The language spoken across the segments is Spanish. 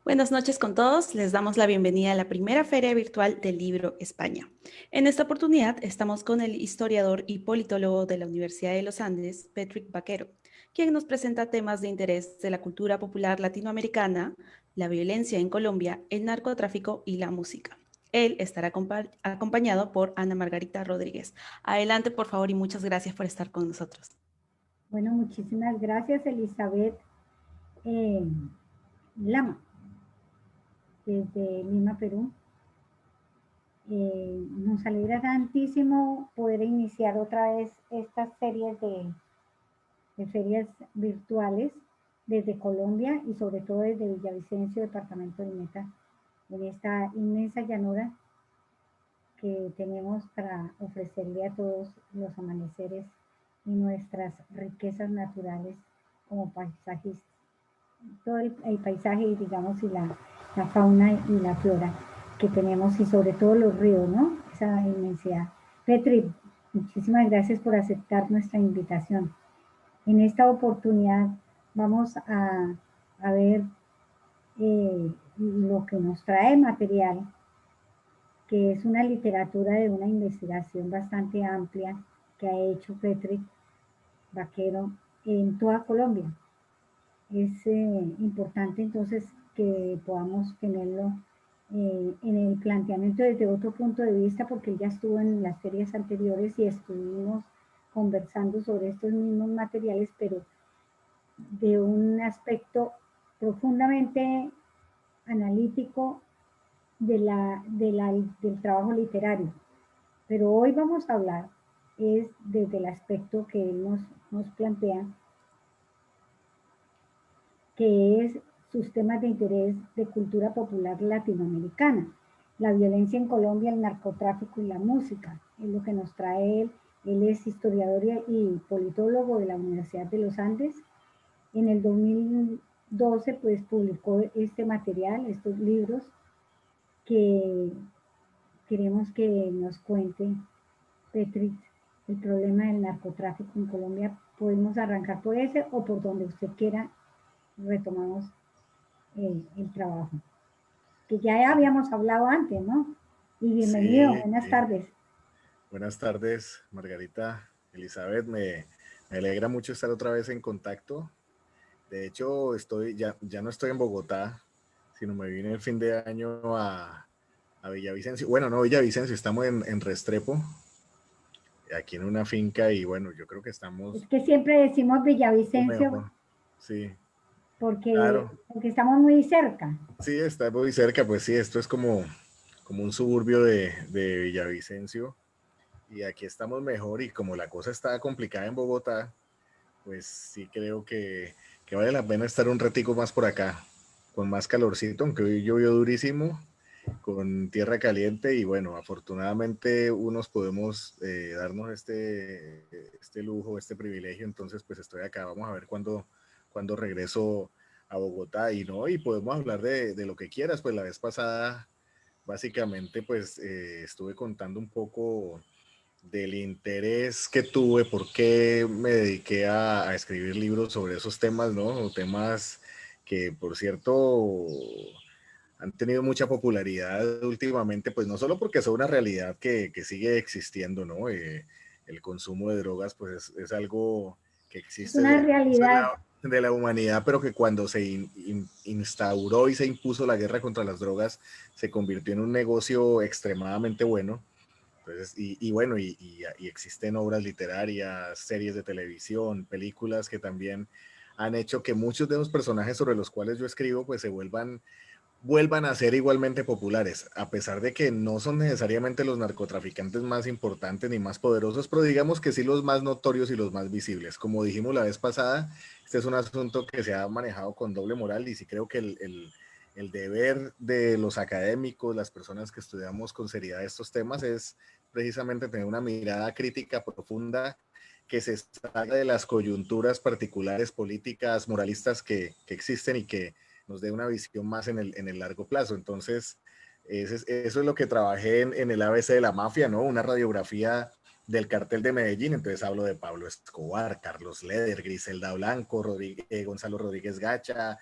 Buenas noches con todos. Les damos la bienvenida a la primera Feria Virtual del Libro España. En esta oportunidad estamos con el historiador y politólogo de la Universidad de los Andes, Patrick Baquero, quien nos presenta temas de interés de la cultura popular latinoamericana, la violencia en Colombia, el narcotráfico y la música. Él estará acompañado por Ana Margarita Rodríguez. Adelante, por favor, y muchas gracias por estar con nosotros. Bueno, muchísimas gracias, Elizabeth eh, Lama, desde Lima, Perú. Nos alegra tantísimo poder iniciar otra vez estas series de ferias virtuales desde Colombia y sobre todo desde Villavicencio, departamento de Meta, en esta inmensa llanura que tenemos para ofrecerle a todos los amaneceres y nuestras riquezas naturales como paisajistas. Todo el paisaje, digamos, y la fauna y la flora que tenemos y sobre todo los ríos, ¿no? Esa inmensidad. Petri, muchísimas gracias por aceptar nuestra invitación. En esta oportunidad vamos a ver lo que nos trae material, que es una literatura de una investigación bastante amplia que ha hecho Petri Vaquero en toda Colombia. Es importante entonces que podamos tenerlo en el planteamiento desde otro punto de vista, porque él ya estuvo en las ferias anteriores y estuvimos conversando sobre estos mismos materiales, pero de un aspecto profundamente analítico del trabajo literario. Pero hoy vamos a hablar es desde el aspecto que él nos plantea, que es sus temas de interés de cultura popular latinoamericana, la violencia en Colombia, el narcotráfico y la música, es lo que nos trae él. Él es historiador y politólogo de la Universidad de los Andes. En el 2012 pues publicó este material, estos libros, que queremos que nos cuente Petri el problema del narcotráfico en Colombia. Podemos arrancar por ese o por donde usted quiera, retomamos el trabajo, que ya habíamos hablado antes, ¿no? Y bienvenido, Sí, buenas tardes. buenas tardes, Margarita, Elizabeth. Me alegra mucho estar otra vez en contacto. De hecho, ya no estoy en Bogotá, sino me vine el fin de año a Villavicencio. Bueno, no Villavicencio, estamos en Restrepo, aquí en una finca, y bueno, yo creo que Es estamos que siempre decimos lo Villavicencio mejor. Sí, porque, claro. porque estamos muy cerca. Sí, está muy cerca, pues sí, esto es como un suburbio de Villavicencio. Y aquí estamos mejor, y como la cosa está complicada en Bogotá, pues sí creo que vale la pena estar un ratico más por acá, con más calorcito, aunque hoy llovió durísimo, con tierra caliente, y bueno, afortunadamente unos podemos darnos este lujo, este privilegio. Entonces pues estoy acá, vamos a ver cuándo regreso a Bogotá, y podemos hablar de lo que quieras. Pues la vez pasada básicamente pues estuve contando un poco del interés que tuve, por qué me dediqué a escribir libros sobre esos temas, ¿no? Temas que, por cierto, han tenido mucha popularidad últimamente, pues no solo porque son una realidad que sigue existiendo, ¿no? El consumo de drogas, pues es algo que Es existe una desde el inicio de realidad. de la humanidad, pero que cuando se instauró y se impuso la guerra contra las drogas, se convirtió en un negocio extremadamente bueno. Entonces, bueno, y existen obras literarias, series de televisión, películas que también han hecho que muchos de los personajes sobre los cuales yo escribo pues vuelvan a ser igualmente populares, a pesar de que no son necesariamente los narcotraficantes más importantes ni más poderosos, pero digamos que sí los más notorios y los más visibles. Como dijimos la vez pasada, este es un asunto que se ha manejado con doble moral, y sí creo que el deber de los académicos, las personas que estudiamos con seriedad estos temas, es precisamente tener una mirada crítica profunda que se salga de las coyunturas particulares, políticas, moralistas que existen, y que nos dé una visión más en el largo plazo. Entonces, eso es lo que trabajé en el ABC de la mafia, ¿no? Una radiografía del cartel de Medellín. Entonces hablo de Pablo Escobar, Carlos Leder, Griselda Blanco, Gonzalo Rodríguez Gacha,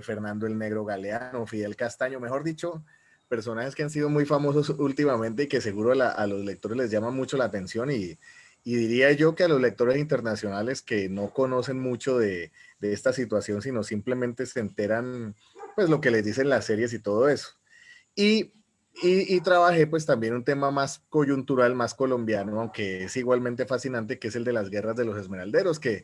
Fernando el Negro Galeano, Fidel Castaño, mejor dicho, personajes que han sido muy famosos últimamente y que seguro a los lectores les llama mucho la atención y diría yo que a los lectores internacionales que no conocen mucho de esta situación, sino simplemente se enteran pues lo que les dicen las series y todo eso. Y, y trabajé pues también un tema más coyuntural, más colombiano, aunque es igualmente fascinante, que es el de las guerras de los esmeralderos, que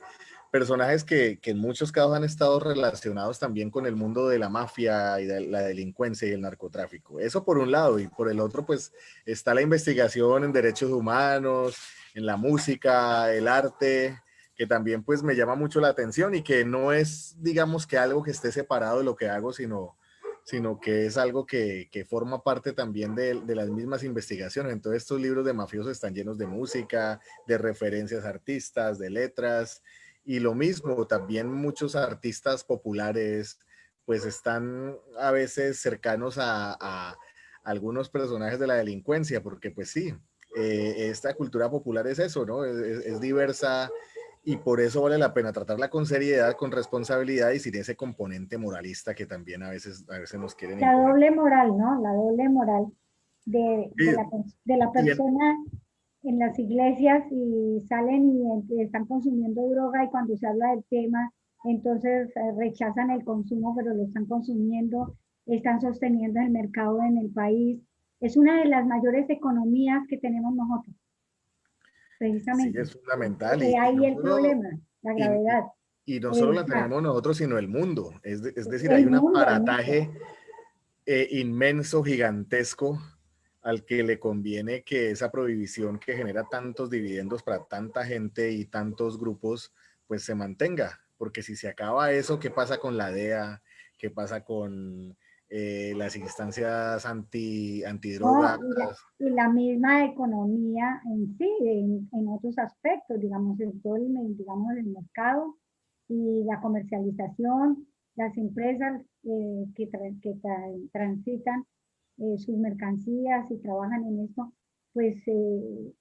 personajes que en muchos casos han estado relacionados también con el mundo de la mafia y de la delincuencia y el narcotráfico. Eso por un lado, y por el otro pues está la investigación en derechos humanos, en la música, el arte, que también pues me llama mucho la atención y que no es digamos que algo que esté separado de lo que hago, sino que es algo que forma parte también de las mismas investigaciones. Entonces estos libros de mafiosos están llenos de música, de referencias a artistas, de letras, y lo mismo, también muchos artistas populares pues están a veces cercanos a algunos personajes de la delincuencia, porque pues sí, esta cultura popular es eso, ¿no? Es diversa y por eso vale la pena tratarla con seriedad, con responsabilidad y sin ese componente moralista que también a veces nos quieren La imponer. doble moral, ¿no? La doble moral de, Y, de la, de la y en- persona en las iglesias y salen y están consumiendo droga y cuando se habla del tema, entonces rechazan el consumo, pero lo están consumiendo, están sosteniendo el mercado en el país. Es una de las mayores economías que tenemos nosotros, sí, precisamente. es fundamental Ahí el problema, la y, gravedad. y no solo la Está tenemos nosotros, sino el mundo. Es decir, hay el un mundo, el mundo. aparataje inmenso, gigantesco, al que le conviene que esa prohibición que genera tantos dividendos para tanta gente y tantos grupos, pues se mantenga. Porque si se acaba eso, ¿qué pasa con la DEA? ¿Qué pasa con las instancias ¿No? antidrogas? Y la misma economía en sí, en otros aspectos, digamos, en todo digamos, el mercado y la comercialización, las empresas transitan sus mercancías y trabajan en esto, pues el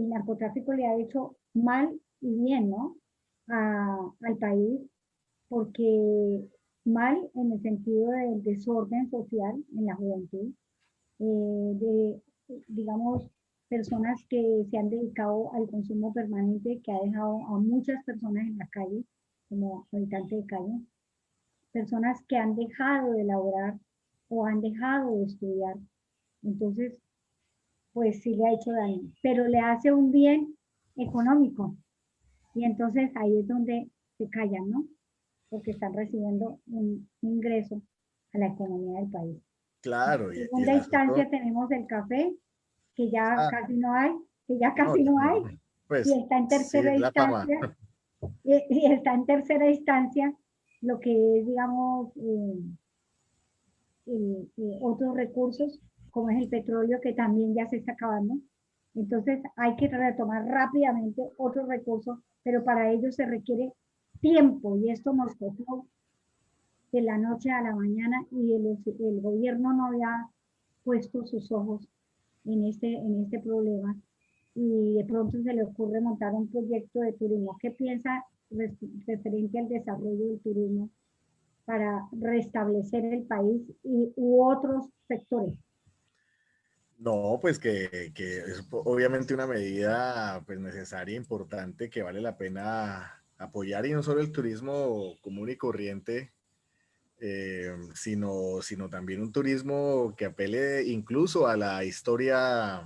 narcotráfico le ha hecho mal y bien, ¿no? Al país, porque mal en el sentido del desorden social en la juventud, de, digamos, personas que se han dedicado al consumo permanente, que ha dejado a muchas personas en la calle, como habitantes de calle, personas que han dejado de laborar o han dejado de estudiar. Entonces, pues sí le ha hecho daño, pero le hace un bien económico. Y entonces ahí es donde se callan, ¿no? Porque están recibiendo un ingreso a la economía del país. Claro, En y segunda el asunto, instancia tenemos el café, que ya ah, casi no hay, que ya no, casi ya no hay, no, y pues está en sí, tercera es la fama. instancia, y está en tercera instancia lo que es, digamos, otros recursos, como es el petróleo, que también ya se está acabando. Entonces hay que retomar rápidamente otros recursos, pero para ello se requiere tiempo, y esto nos costó de la noche a la mañana, y el gobierno no había puesto sus ojos en este problema, y de pronto se le ocurre montar un proyecto de turismo. ¿Qué piensa referente al desarrollo del turismo para restablecer el país u otros sectores? No, pues que es obviamente una medida pues necesaria, importante, que vale la pena apoyar y no solo el turismo común y corriente, sino también un turismo que apele incluso a la historia,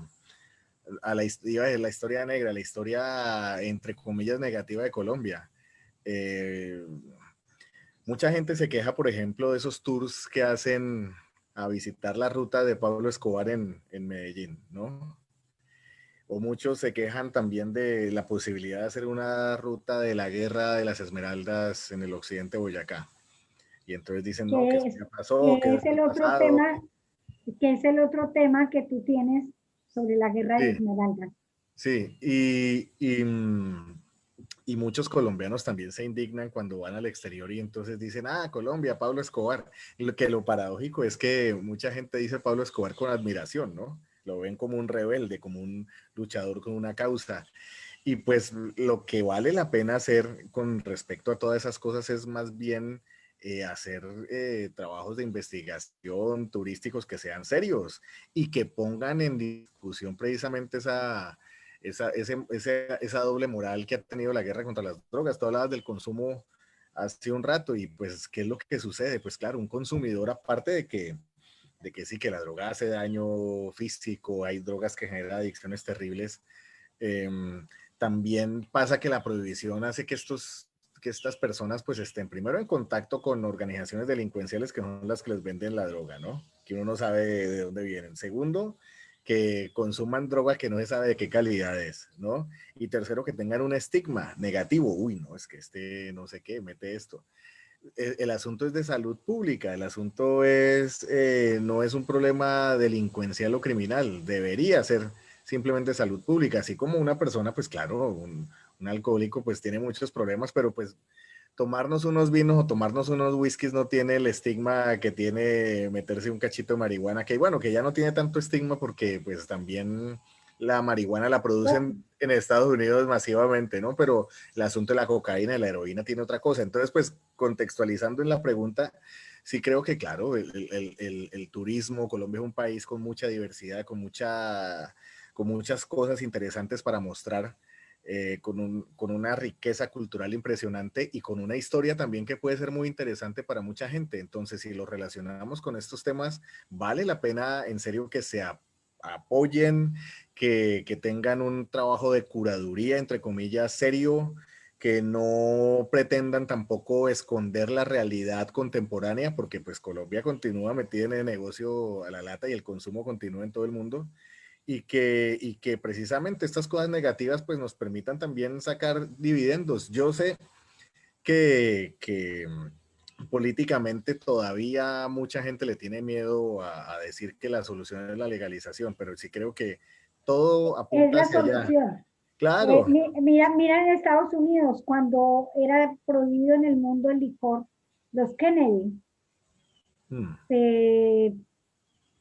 iba a decir la historia negra, la historia entre comillas negativa de Colombia. Eh, Mucha gente se queja, por ejemplo, de esos tours que hacen a visitar la ruta de Pablo Escobar en Medellín, ¿no? O muchos se quejan también de la posibilidad de hacer una ruta de la guerra de las Esmeraldas en el occidente de Boyacá. Y entonces dicen, no, que Que eso es, ya pasó, que que eso es está el otro pasado. tema, que es el otro tema que tú tienes sobre la guerra de Sí, Esmeralda. sí. Y muchos colombianos también se indignan cuando van al exterior y entonces dicen, ah, Colombia, Pablo Escobar. Y lo paradójico es que mucha gente dice Pablo Escobar con admiración, ¿no? lo ven como un rebelde, como un luchador con una causa. Y pues lo que vale la pena hacer con respecto a todas esas cosas es más bien hacer trabajos de investigación turísticos que sean serios y que pongan en discusión precisamente esa doble moral que ha tenido la guerra contra las drogas. Tú hablabas del consumo hace un rato y pues, ¿qué es lo que sucede? Pues claro, un consumidor, aparte de que sí, que la droga hace daño físico, hay drogas que generan adicciones terribles, eh, también pasa que la prohibición hace que estas personas pues estén primero en contacto con organizaciones delincuenciales que son las que les venden la droga, ¿no? Que uno no sabe de dónde vienen. Segundo, que consuman droga que no se sabe de qué calidad es, ¿no? Y tercero, que tengan un estigma negativo. Uy, no, es que este no sé qué, mete esto. El asunto es de salud pública, el asunto no es un problema delincuencial o criminal, debería ser simplemente salud pública, así como una persona, pues claro, un alcohólico pues tiene muchos problemas, pero pues tomarnos unos vinos o tomarnos unos whiskies no tiene el estigma que tiene meterse un cachito de marihuana, que bueno, que ya no tiene tanto estigma porque pues también la marihuana la producen en Estados Unidos masivamente, ¿no? Pero el asunto de la cocaína y la heroína tiene otra cosa. Entonces, pues contextualizando en la pregunta, sí creo que claro, el turismo, Colombia es un país con mucha diversidad, con muchas cosas interesantes para mostrar con una riqueza cultural impresionante y con una historia también que puede ser muy interesante para mucha gente. Entonces, si lo relacionamos con estos temas, vale la pena en serio que se apoyen, que tengan un trabajo de curaduría, entre comillas, serio, que no pretendan tampoco esconder la realidad contemporánea, porque pues Colombia continúa metida en el negocio a la lata y el consumo continúa en todo el mundo y que precisamente estas cosas negativas pues nos permitan también sacar dividendos. Yo sé que políticamente todavía mucha gente le tiene miedo a decir que la solución es la legalización, pero sí creo que todo Es apunta la hacia allá. solución. Claro. Mira en Estados Unidos, cuando era prohibido en el mundo el licor, los Kennedy Mm. se,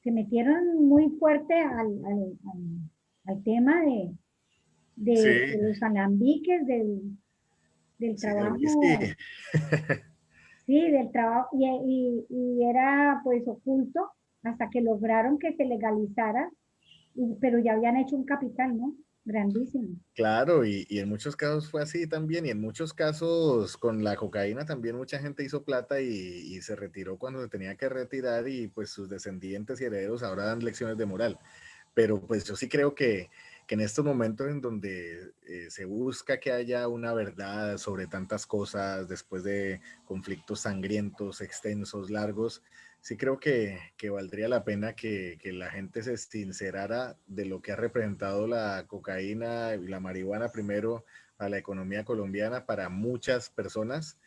se metieron muy fuerte al tema Sí, de los alambiques, del sí, del whisky. trabajo, sí, del trabajo, y era pues oculto hasta que lograron que se legalizara, pero ya habían hecho un capital, ¿no? Grandísimo. Claro, y en muchos casos fue así también, y en muchos casos con la cocaína también mucha gente hizo plata y se retiró cuando se tenía que retirar y pues sus descendientes y herederos ahora dan lecciones de moral. Pero pues yo sí creo que en estos momentos en donde se busca que haya una verdad sobre tantas cosas después de conflictos sangrientos, extensos, largos, sí creo que valdría la pena que la gente se sincerara de lo que ha representado la cocaína y la marihuana primero a la economía colombiana para muchas personas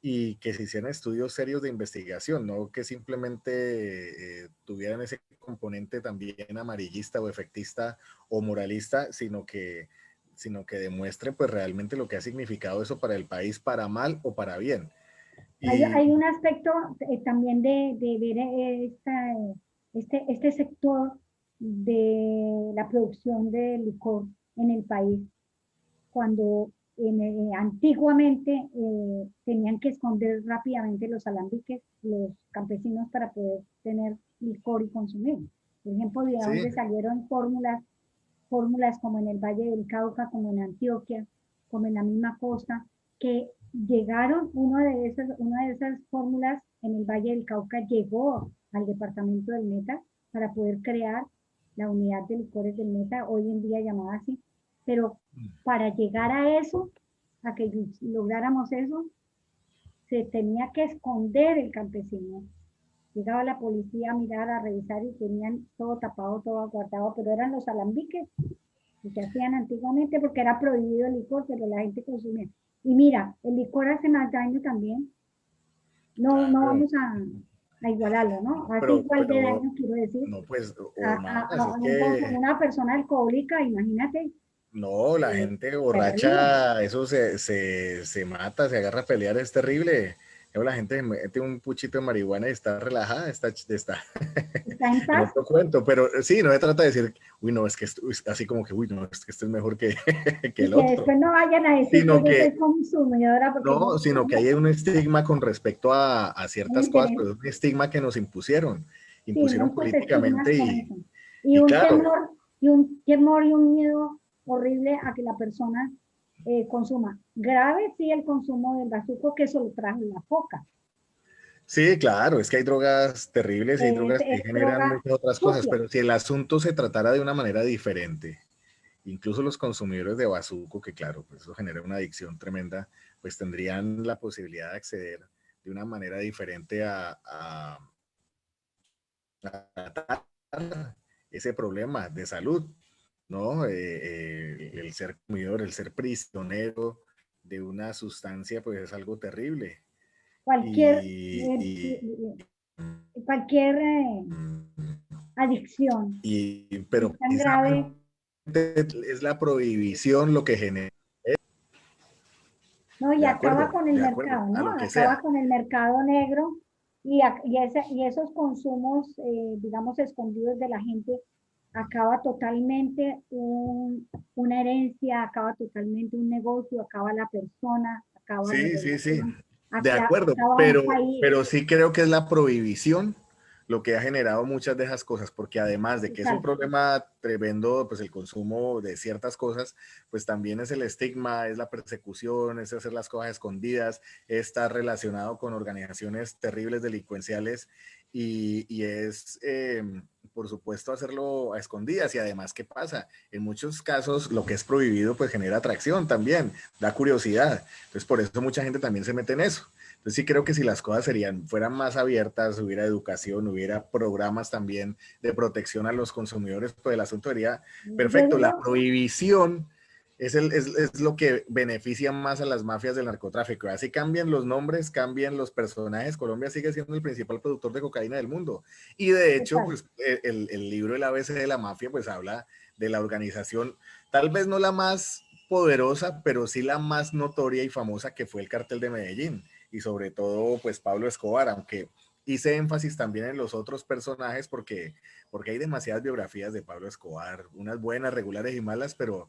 y que se hicieran estudios serios de investigación, no que simplemente tuvieran ese componente también amarillista o efectista o moralista, sino que demuestren pues realmente lo que ha significado eso para el país, para mal o para bien. Y Hay un aspecto también de ver este sector de la producción de licor en el país, cuando antiguamente tenían que esconder rápidamente los alambiques, los campesinos, para poder tener licor y consumir. Por ejemplo, de sí, donde salieron fórmulas como en el Valle del Cauca, como en Antioquia, como en la misma costa, que llegaron, una de esas fórmulas en el Valle del Cauca llegó al departamento del Meta para poder crear la unidad de licores del Meta, hoy en día llamada así. Pero para llegar a eso, a que lográramos eso, se tenía que esconder el campesino. Llegaba la policía a mirar, a revisar y tenían todo tapado, todo guardado, pero eran los alambiques que se hacían antiguamente porque era prohibido el licor, pero la gente consumía. Y mira, el licor hace más daño también. No, no claro, vamos a igualarlo, ¿no? Hace igual de pero daño, quiero decir, no, pues, o más, es que una persona alcohólica, imagínate, no, la gente terrible. borracha, eso se mata, se agarra a pelear, es terrible. Luego la gente mete un puchito de marihuana y está relajada, está Está en en paz. otro cuento, pero sí, no se trata de decir, uy, no, es que esto, así como que, uy, no, es que este es mejor que, que Y el que otro, después no vayan a decir que sino yo soy que, consumidora porque yo no, sino que hay un estigma con respecto a muy ciertas cosas, pero interesante. es un estigma que nos Sí, impusieron muchos estigmas políticamente con eso. y claro, Un temor y un miedo horrible a que la persona consuma. Grave sí el consumo del bazuco, que eso lo trajo la coca. sí, claro, es que hay drogas terribles y hay drogas que Es generan droga muchas otras cosas, sucia. pero si el asunto se tratara de una manera diferente, incluso los consumidores de bazuco, que claro, pues eso genera una adicción tremenda, pues tendrían la posibilidad de acceder de una manera diferente a tratar ese problema de salud, ¿no? El ser consumidor, el ser prisionero de una sustancia, pues es algo terrible. Cualquier, Y, y, cualquier adicción pero es tan precisamente grave. es la prohibición lo que genera. No, y acaba con el De acuerdo, mercado, a ¿no? lo que Acaba sea. con el mercado negro y esos consumos, digamos, escondidos de la gente, acaba totalmente una herencia, acaba totalmente un negocio, acaba la persona, acaba la Sí, sí, sí, relación, de acuerdo, acaba un país. pero sí creo que es la prohibición lo que ha generado muchas de esas cosas, porque además de que es un Total. problema tremendo, pues el consumo de ciertas cosas, pues también es el estigma, es la persecución, es hacer las cosas escondidas, está relacionado con organizaciones terribles delincuenciales y es, por supuesto, hacerlo a escondidas y además, ¿qué pasa? En muchos casos lo que es prohibido pues genera atracción también, da curiosidad. Entonces, por eso mucha gente también se mete en eso. Entonces, sí creo que si las cosas fueran más abiertas, hubiera educación, hubiera programas también de protección a los consumidores, pues el asunto sería Yo perfecto. La digo, prohibición es lo que beneficia más a las mafias del narcotráfico. Así cambian los nombres, cambian los personajes. Colombia sigue siendo el principal productor de cocaína del mundo. Y de hecho, total. pues el libro El ABC de la mafia, pues habla de la organización, tal vez no la más poderosa, pero sí la más notoria y famosa que fue el cartel de Medellín y sobre todo pues Pablo Escobar, aunque hice énfasis también en los otros personajes porque hay demasiadas biografías de Pablo Escobar, unas buenas, regulares y malas, pero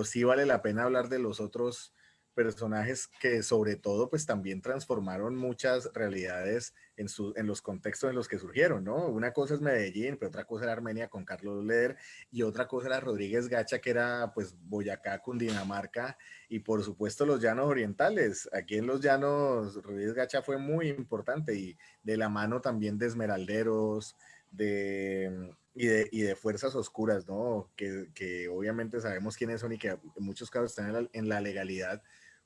sí vale la pena hablar de los otros personajes que sobre todo pues también transformaron muchas realidades en los contextos en los que surgieron, ¿no? Una cosa es Medellín, pero otra cosa era Armenia con Carlos Leder y otra cosa era Rodríguez Gacha, que era pues Boyacá, Cundinamarca y por supuesto los llanos orientales. Aquí en los llanos Rodríguez Gacha fue muy importante y de la mano también de esmeralderos, y de fuerzas oscuras, ¿no? Que obviamente sabemos quiénes son y que en muchos casos están en la legalidad,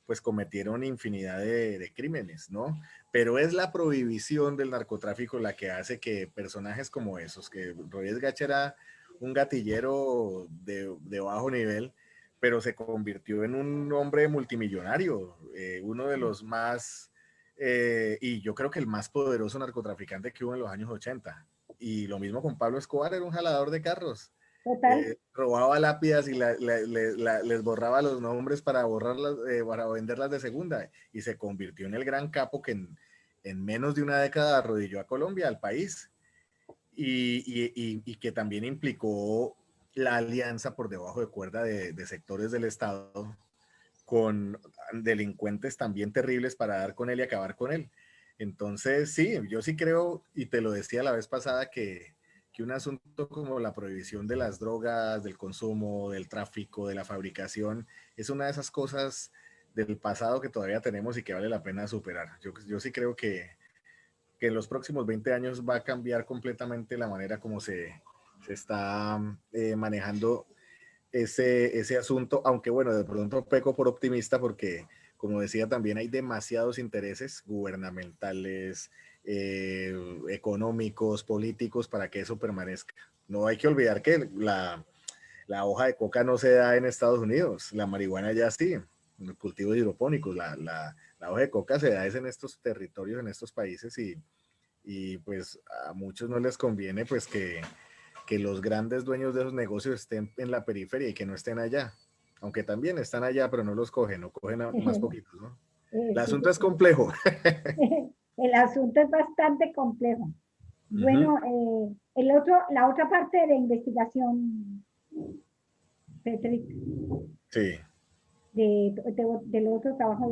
pues cometieron infinidad de crímenes, ¿no? Pero es la prohibición del narcotráfico la que hace que personajes como esos, que Rodríguez Gacha era un gatillero de bajo nivel, pero se convirtió en un hombre multimillonario, uno de los más, y yo creo que el más poderoso narcotraficante que hubo en los años 80. Y lo mismo con Pablo Escobar, era un jalador de carros. Total. Robaba lápidas y les borraba los nombres para venderlas de segunda. Y se convirtió en el gran capo que en menos de una década arrodilló a Colombia, al país. Y que también implicó la alianza por debajo de cuerda de sectores del Estado con delincuentes también terribles para dar con él y acabar con él. Entonces, sí, yo sí creo, y te lo decía la vez pasada, que un asunto como la prohibición de las drogas, del consumo, del tráfico, de la fabricación, es una de esas cosas del pasado que todavía tenemos y que vale la pena superar. Yo sí creo que en los próximos 20 años va a cambiar completamente la manera como se está manejando ese asunto, aunque bueno, de pronto peco por optimista porque, como decía, también hay demasiados intereses gubernamentales, económicos, políticos para que eso permanezca. No hay que olvidar que la hoja de coca no se da en Estados Unidos, la marihuana ya sí, los cultivos hidropónicos, la hoja de coca se da es en estos territorios, en estos países y pues a muchos no les conviene pues que los grandes dueños de esos negocios estén en la periferia y que no estén allá. Aunque también están allá, pero no los cogen, o cogen a más poquitos, ¿no? El Sí, asunto es complejo. el asunto es bastante complejo. Ujú. Bueno, la otra parte de la investigación, Patrick, Sí. del otro trabajo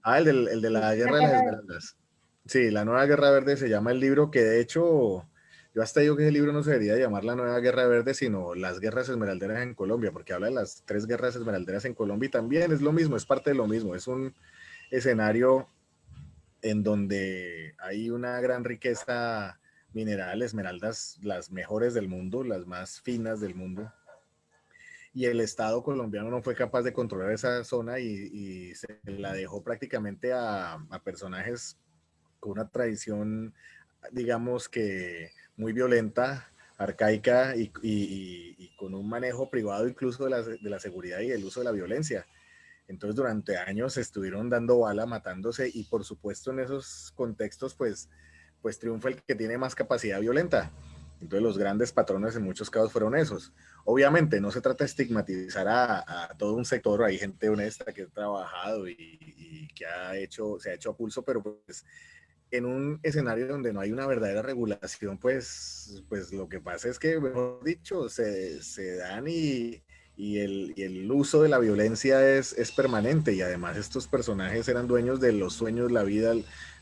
Ah, el de la la Guerra de las guerra de... Esmeraldas. Sí, la Nueva Guerra Verde se llama el libro que de hecho, yo hasta digo que ese libro no se debería llamar la Nueva Guerra Verde, sino las guerras esmeralderas en Colombia, porque habla de las tres guerras esmeralderas en Colombia y también es lo mismo, es parte de lo mismo, es un escenario en donde hay una gran riqueza mineral, esmeraldas, las mejores del mundo, las más finas del mundo, y el Estado colombiano no fue capaz de controlar esa zona y se la dejó prácticamente a personajes con una tradición, digamos que muy violenta, arcaica y con un manejo privado incluso de la seguridad y el uso de la violencia. Entonces durante años estuvieron dando bala, matándose y por supuesto en esos contextos pues triunfa el que tiene más capacidad violenta. Entonces los grandes patrones en muchos casos fueron esos. Obviamente no se trata de estigmatizar a todo un sector, hay gente honesta que ha trabajado y que se ha hecho a pulso, pero pues en un escenario donde no hay una verdadera regulación, pues lo que pasa es que, mejor dicho, se dan y el uso de la violencia es permanente y además estos personajes eran dueños de los sueños, la vida,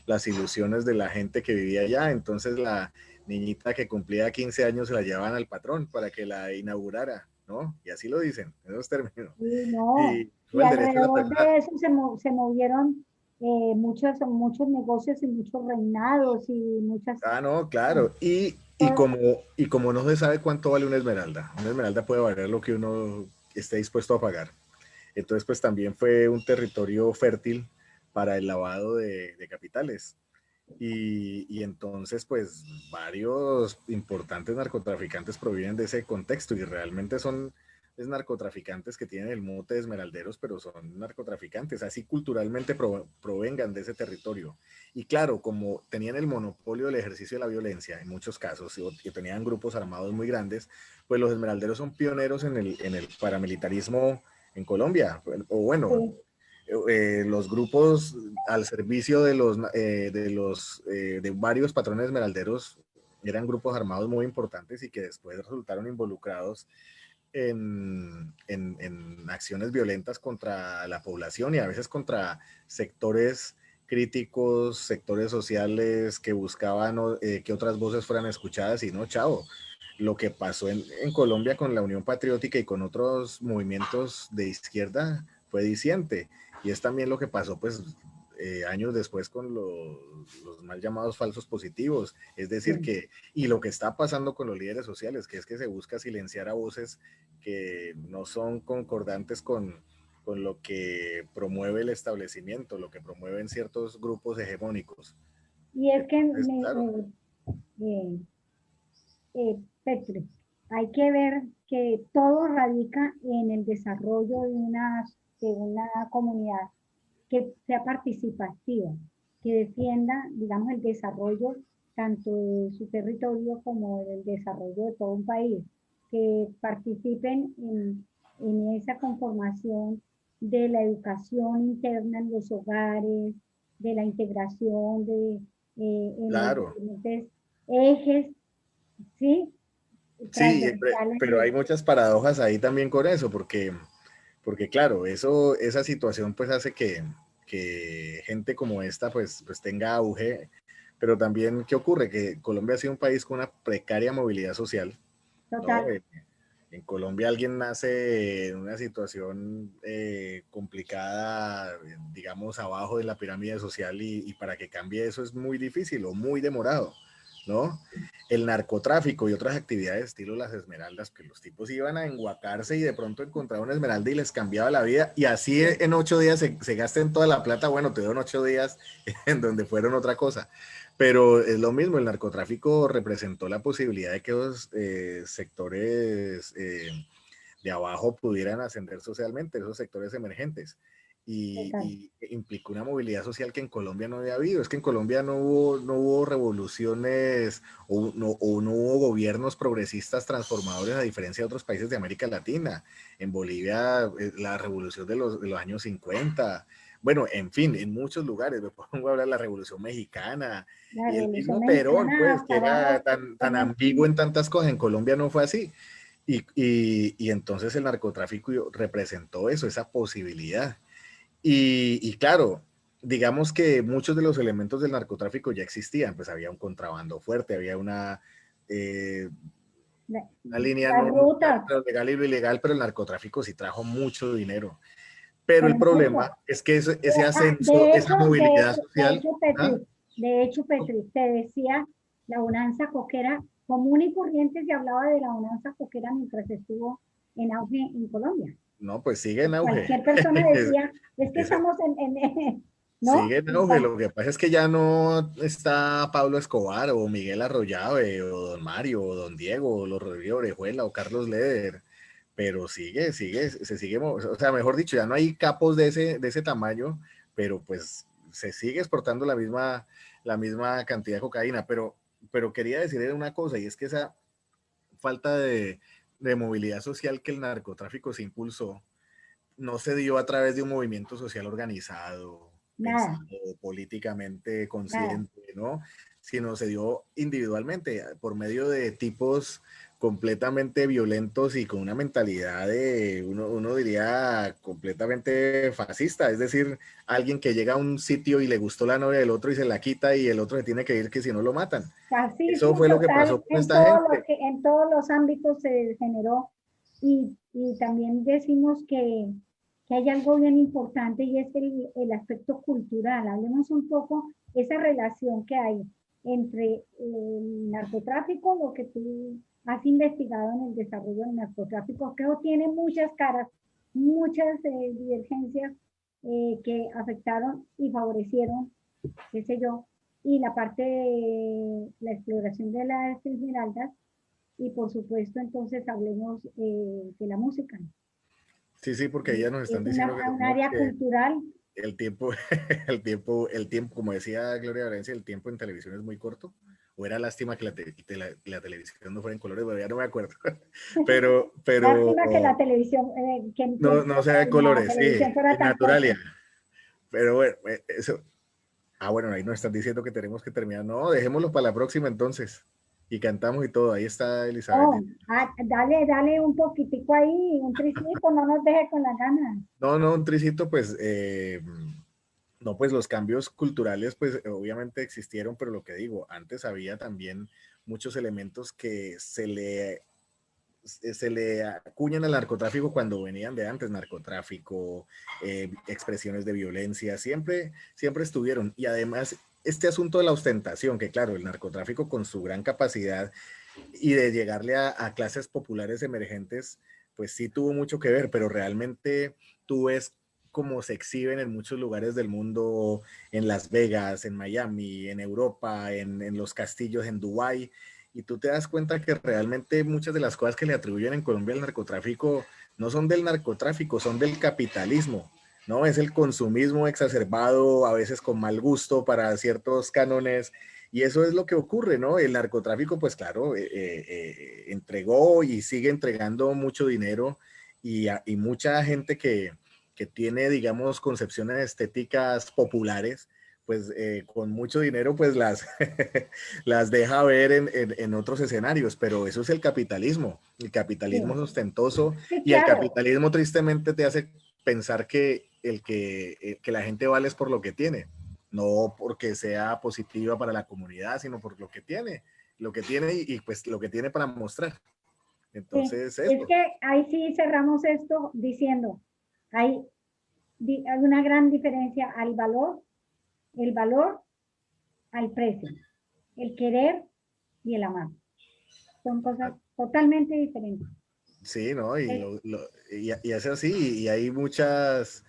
las ilusiones de la gente que vivía allá. Entonces la niñita que cumplía 15 años se la llevaban al patrón para que la inaugurara, ¿no? Y así lo dicen, en esos términos. Sí, no. Y Y fue el derecho a la alrededor propiedad. de eso se movieron muchos negocios y muchos reinados y muchas... Ah, no, bueno, claro. todo- Y como no se sabe cuánto vale una esmeralda puede valer lo que uno esté dispuesto a pagar. Entonces, pues también fue un territorio fértil para el lavado de capitales. Y entonces, pues varios importantes narcotraficantes provienen de ese contexto y realmente son narcotraficantes que tienen el mote de esmeralderos, pero son narcotraficantes, así culturalmente provengan de ese territorio. Y claro, como tenían el monopolio del ejercicio de la violencia en muchos casos y tenían grupos armados muy grandes, pues los esmeralderos son pioneros en el paramilitarismo en Colombia, o bueno, sí, los grupos al servicio de varios patrones esmeralderos eran grupos armados muy importantes y que después resultaron involucrados en acciones violentas contra la población y a veces contra sectores críticos, sectores sociales que buscaban que otras voces fueran escuchadas y no, chao. Lo que pasó en Colombia con la Unión Patriótica y con otros movimientos de izquierda fue diciente. Y es también lo que pasó, pues, años después con los mal llamados falsos positivos. Es decir, sí. que, y lo que está pasando con los líderes sociales, que es que se busca silenciar a voces que no son concordantes con lo que promueve el establecimiento, lo que promueven ciertos grupos hegemónicos. Y es que, Entonces, claro, eh, Petri, hay que ver que todo radica en el desarrollo de una comunidad que sea participativa, que defienda, digamos, el desarrollo tanto de su territorio como del desarrollo de todo un país, que participen en esa conformación de la educación interna en los hogares, de la integración en los claro. diferentes ejes, ¿sí? Sí, Transversales pero hay muchas paradojas ahí también con eso, porque claro, esa situación pues hace que gente como esta pues tenga auge, pero también, ¿qué ocurre? Que Colombia ha sido un país con una precaria movilidad social, ¿no? total. En Colombia alguien nace en una situación complicada, digamos, abajo de la pirámide social y para que cambie eso es muy difícil o muy demorado, ¿no? El narcotráfico y otras actividades estilo las esmeraldas, que los tipos iban a enguacarse y de pronto encontraban una esmeralda y les cambiaba la vida y así en 8 días se gasten toda la plata, bueno, te dieron 8 días en donde fueron otra cosa. Pero es lo mismo, el narcotráfico representó la posibilidad de que los sectores de abajo pudieran ascender socialmente, esos sectores emergentes. Total. y implicó una movilidad social que en Colombia no había habido. Es que en Colombia no hubo revoluciones o no hubo gobiernos progresistas transformadores a diferencia de otros países de América Latina. En Bolivia, la revolución de los años 50. Bueno, en fin, en muchos lugares, me pongo a hablar de la Revolución Mexicana La y el Revolución mismo Perón, Mexicana pues, que acababa era tan con ambiguo en tantas cosas. En Colombia no fue así. Y entonces el narcotráfico representó eso, esa posibilidad. Y claro, digamos que muchos de los elementos del narcotráfico ya existían, pues había un contrabando fuerte, había eh, una línea las no clara rutas, entre lo legal y lo ilegal, pero el narcotráfico sí trajo mucho dinero. Pero el pero problema mucho. es que ese ascenso, De esa hecho, movilidad social, ¿ah? De hecho, Petri, te decía la bonanza coquera común y corriente, se hablaba de la bonanza coquera mientras estuvo en auge en Colombia. No, pues sigue en auge. Cualquier persona decía, es que Ese- estamos ¿no? Sigue en auge. Lo que pasa es que ya no está Pablo Escobar o Miguel Arroyave o Don Mario o Don Diego o los Rodrigo Orejuela o Carlos Leder, pero se sigue, o sea, mejor dicho, ya no hay capos de ese tamaño, pero pues se sigue exportando la misma cantidad de cocaína, pero quería decir una cosa, y es que esa falta de movilidad social que el narcotráfico se impulsó, no se dio a través de un movimiento social organizado, Nada, pensado, políticamente nada. consciente, ¿no? Sino se dio individualmente, por medio de tipos completamente violentos y con una mentalidad uno diría, completamente fascista, es decir, alguien que llega a un sitio y le gustó la novia del otro y se la quita y el otro se tiene que ir que si no lo matan. Eso Fascismo fue lo que total pasó con esta gente. en todos los ámbitos se generó y también decimos que hay algo bien importante y es el aspecto cultural. Hablemos un poco esa relación que hay entre el narcotráfico, lo que tú has investigado en el desarrollo del narcotráfico, que tiene muchas caras, muchas divergencias que afectaron y favorecieron, qué sé yo, y la parte de la exploración de las esmeraldas y por supuesto entonces hablemos de la música. Sí, sí, porque ya nos Es están diciendo que un tenemos área que cultural. el tiempo, como decía Gloria Valencia, el tiempo en televisión es muy corto. O era lástima que la televisión no fuera en colores, bueno, ya no me acuerdo. Pero Lástima que la televisión, no sea de la colores, sí, televisión fuera en tan corta. Naturalia. Pero bueno, eso. Ah, bueno, ahí nos están diciendo que tenemos que terminar. No, dejémoslo para la próxima entonces. Y cantamos y todo. Ahí está Elizabeth. Oh, dale un poquitico ahí, un tricito, no nos deje con las ganas. No, no, un tricito, pues, no, pues los cambios culturales, pues obviamente existieron, pero lo que digo, antes había también muchos elementos que se le acuñan al narcotráfico cuando venían de antes, narcotráfico, expresiones de violencia, siempre estuvieron. Y además, este asunto de la ostentación, que claro, el narcotráfico con su gran capacidad y de llegarle a clases populares emergentes, pues sí tuvo mucho que ver, pero realmente tú ves cómo se exhiben en muchos lugares del mundo, en Las Vegas, en Miami, en Europa, en los castillos, en Dubái, y tú te das cuenta que realmente muchas de las cosas que le atribuyen en Colombia al narcotráfico no son del narcotráfico, son del capitalismo, ¿no? Es el consumismo exacerbado, a veces con mal gusto para ciertos cánones, y eso es lo que ocurre, ¿no? El narcotráfico, pues claro, entregó y sigue entregando mucho dinero y mucha gente que tiene, digamos, concepciones estéticas populares, pues con mucho dinero, pues las deja ver en otros escenarios, pero eso es el capitalismo Sí, ostentoso, sí, y el claro. capitalismo tristemente te hace pensar que la gente vale es por lo que tiene, no porque sea positiva para la comunidad, sino por lo que tiene y pues lo que tiene para mostrar. Sí, Entonces, es eso. que ahí sí cerramos esto diciendo, hay, hay una gran diferencia al valor, el valor al precio, el querer y el amar. Son cosas totalmente diferentes. Sí, ¿no? Y, Eh, y es así, y hay muchas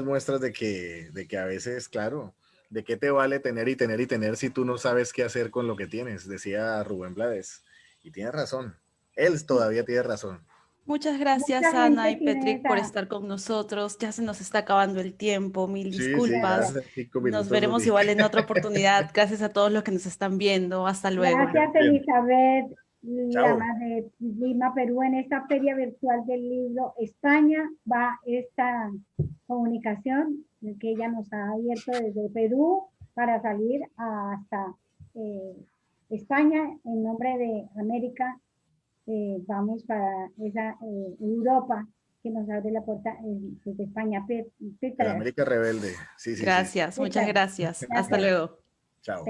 muestras de que a veces, claro, ¿de qué te vale tener y tener y tener si tú no sabes qué hacer con lo que tienes? Decía Rubén Blades. Y tiene razón. Él todavía tiene razón. Muchas gracias, Mucha Ana gente y tiene Patrick, por esa, estar con nosotros. Ya se nos está acabando el tiempo. Mil Sí, sí, ya disculpas. gracias. hace 5 minutos Nos los veremos vi. igual en otra oportunidad. Gracias a todos los que nos están viendo. Hasta luego. Gracias, Bien, Elizabeth chao. Lama de Lima, Perú. En esta feria virtual del libro España va esta comunicación que ella nos ha abierto desde Perú para salir hasta España en nombre de América. Vamos para esa Europa que nos abre la puerta desde España. El Petra, América Rebelde. Sí, sí, sí. Gracias, muchas Petra, gracias. Hasta gracias. luego. Chao.